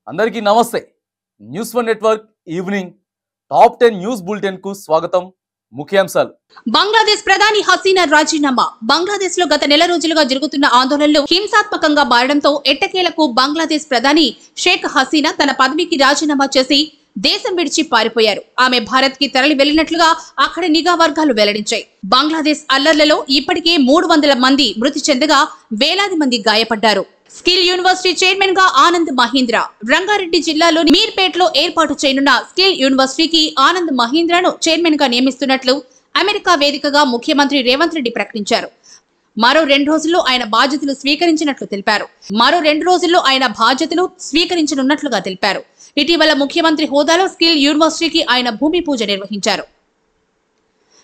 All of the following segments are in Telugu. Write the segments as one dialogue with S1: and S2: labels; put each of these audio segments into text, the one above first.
S1: అందరికీ నమస్తే. News one network evening top 10 news bulletin కు స్వాగతం. ముఖ్యాంశాలు.
S2: బంగ్లాదేశ్ ప్రధాని హసీనా రాజీనామా. బంగ్లాదేశ్ లో గత నెల రోజులుగా జరుగుతున్న ఆందోళనలు హింసాత్మకంగా మారడంతో ఎట్టకేలకు బంగ్లాదేశ్ ప్రధాని షేక్ హసీనా తన పదవికి రాజీనామా చేసి దేశం విడిచి పారిపోయారు. ఆమె భారత్ కి తరలి వెళ్లినట్లుగా అక్కడి నిఘా వర్గాలు వెల్లడించాయి. బంగ్లాదేశ్ అల్లర్లలో ఇప్పటికే 300 మంది మృతి చెందగా వేలాది మంది గాయపడ్డారు. స్కిల్ యూనివర్సిటీ చైర్మన్ గా ఆనంద్ మహీంద్ర. రంగారెడ్డి జిల్లాలోని మీర్పేట్లో ఏర్పాటు చేయనున్న స్కిల్ యూనివర్సిటీకి ఆనంద్ మహీంద్రను చైర్మన్ గా నియమిస్తున్నట్లు అమెరికా వేదికగా ముఖ్యమంత్రి రేవంత్ రెడ్డి ప్రకటించారు. మరో 2 రోజుల్లో ఆయన బాధ్యతలు స్వీకరించనున్నట్లుగా తెలిపారు. ఇటీవల ముఖ్యమంత్రి హోదాలో స్కిల్ యూనివర్సిటీకి ఆయన భూమి పూజ నిర్వహించారు.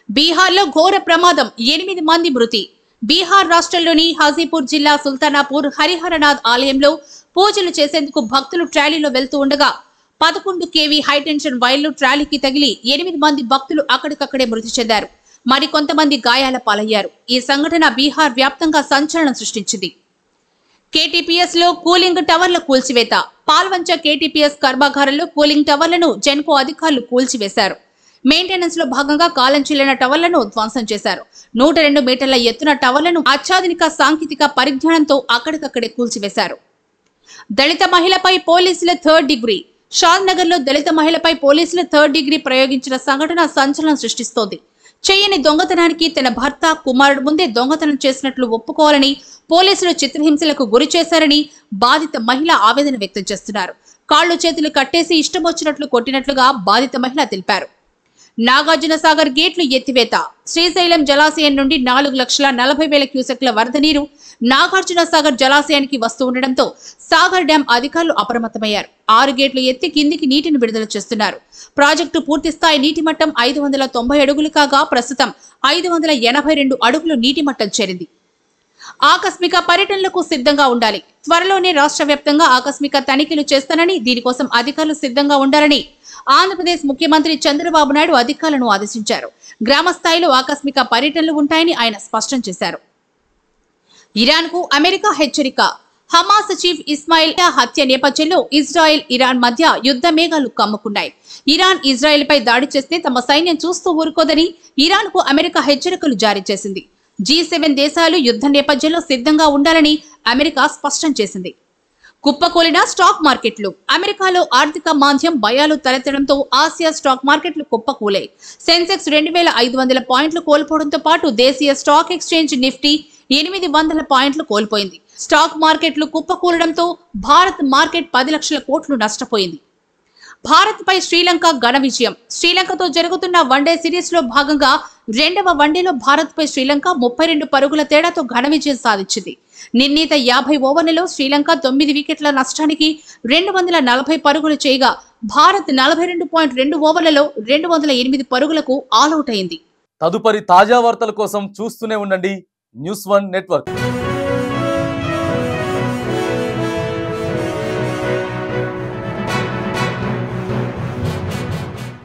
S2: బీహార్లో ఘోర ప్రమాదం, 8 మంది మృతి. బీహార్ రాష్ట్రంలోని హాజీపూర్ జిల్లా సుల్తానాపూర్ హరిహరనాథ్ ఆలయంలో పూజలు చేసేందుకు భక్తులు ట్రాలీలో వెళ్తూ ఉండగా 11 kV హైటెన్షన్ వైర్లు ట్రాలీకి తగిలి 8 మంది భక్తులు అక్కడికక్కడే మృతి చెందారు. మరికొంతమంది గాయాల పాలయ్యారు. ఈ సంఘటన బీహార్ వ్యాప్తంగా సంచలనం సృష్టించింది. కేటీపీఎస్ లో కూలింగ్ టవర్ల కూల్చివేత. పాల్వంచ కేటీపీఎస్ కర్మాగారంలో కూలింగ్ టవర్లను జెన్కో అధికారులు కూల్చివేశారు. మెయింటెనెన్స్ లో భాగంగా కాలం చెల్లిన టవర్లను ధ్వంసం చేశారు. 102 మీటర్ల ఎత్తున టవర్లను అత్యాధునిక సాంకేతిక పరిజ్ఞానంతో అక్కడికక్కడే కూల్చివేశారు. దళిత మహిళపై పోలీసుల 3rd డిగ్రీ. షాద్ నగర్ లో దళిత మహిళపై పోలీసులు 3rd డిగ్రీ ప్రయోగించిన సంఘటన సంచలనం సృష్టిస్తోంది. చేయని దొంగతనానికి తన భర్త, కుమారుడు ముందే దొంగతనం చేసినట్లు ఒప్పుకోవాలని పోలీసులు చిత్రహింసలకు గురి చేశారని బాధిత మహిళ ఆవేదన వ్యక్తం చేస్తున్నారు. కాళ్లు చేతులు కట్టేసి ఇష్టం వచ్చినట్లు కొట్టినట్లుగా బాధిత మహిళ తెలిపారు. నాగార్జున సాగర్ గేట్లు ఎత్తివేత. శ్రీశైలం జలాశయం నుండి 4,40,000 క్యూసెక్ల వరద నీరు నాగార్జున సాగర్ జలాశయానికి వస్తూ ఉండడంతో సాగర్ డ్యాం అధికారులు అప్రమత్తమయ్యారు. 6 గేట్లు ఎత్తి కిందికి నీటిని విడుదల చేస్తున్నారు. ప్రాజెక్టు పూర్తి స్థాయి నీటి మట్టం 590 అడుగులు కాగా ప్రస్తుతం 582 అడుగులు నీటి మట్టం చేరింది. ఆకస్మిక పర్యటనలకు సిద్ధంగా ఉండాలి. త్వరలోనే రాష్ట్ర వ్యాప్తంగా ఆకస్మిక తనిఖీలు చేస్తానని, దీనికోసం అధికారులు సిద్ధంగా ఉండాలని ఆంధ్రప్రదేశ్ ముఖ్యమంత్రి చంద్రబాబు నాయుడు అధికారులను ఆదేశించారు. గ్రామ స్థాయిలో ఆకస్మిక పర్యటనలు ఉంటాయని ఆయన స్పష్టం చేశారు. ఇరాన్ కు అమెరికా హెచ్చరిక. హమాస్ చీఫ్ ఇస్మాయిల్ హత్య నేపథ్యంలో ఇజ్రాయెల్, ఇరాన్ మధ్య యుద్ధ మేఘాలు కమ్ముకున్నాయి. ఇరాన్ ఇజ్రాయెల్ పై దాడి చేస్తే తమ సైన్యం చూస్తూ ఊరుకోదని ఇరాన్ కు అమెరికా హెచ్చరికలు జారీ చేసింది. G7 దేశాలు యుద్ధ నేపథ్యంలో సిద్ధంగా ఉండాలని అమెరికా స్పష్టం చేసింది. కుప్పకూలిన స్టాక్ మార్కెట్లు. అమెరికాలో ఆర్థిక మాంద్యం భయాలు తలెత్తడంతో ఆసియా స్టాక్ మార్కెట్లు కుప్పకూలాయి. సెన్సెక్స్ 2,500 పాయింట్లు కోల్పోవడంతో పాటు దేశీయ స్టాక్ ఎక్స్చేంజ్ నిఫ్టీ 800 పాయింట్లు కోల్పోయింది. స్టాక్ మార్కెట్లు కుప్పకూలడంతో భారత్ మార్కెట్ 10 లక్షల కోట్లు నష్టపోయింది. భారత్ పై శ్రీలంక ఘన విజయం. శ్రీలంకతో జరుగుతున్న వన్డే సిరీస్ లో భాగంగా 2వ వన్డేలో భారత్ పై శ్రీలంక 32 పరుగుల తేడాతో ఘన విజయం సాధించింది. నిర్ణీత 50 ఓవర్లలో శ్రీలంక 9 వికెట్ల నష్టానికి 240 పరుగులు చేయగా భారత్ 42.2 ఓవర్లలో 208 పరుగులకు ఆల్అౌట్ అయింది.
S1: తదుపరి తాజా వార్తల కోసం చూస్తూనే ఉండండి న్యూస్ వన్ నెట్వర్క్.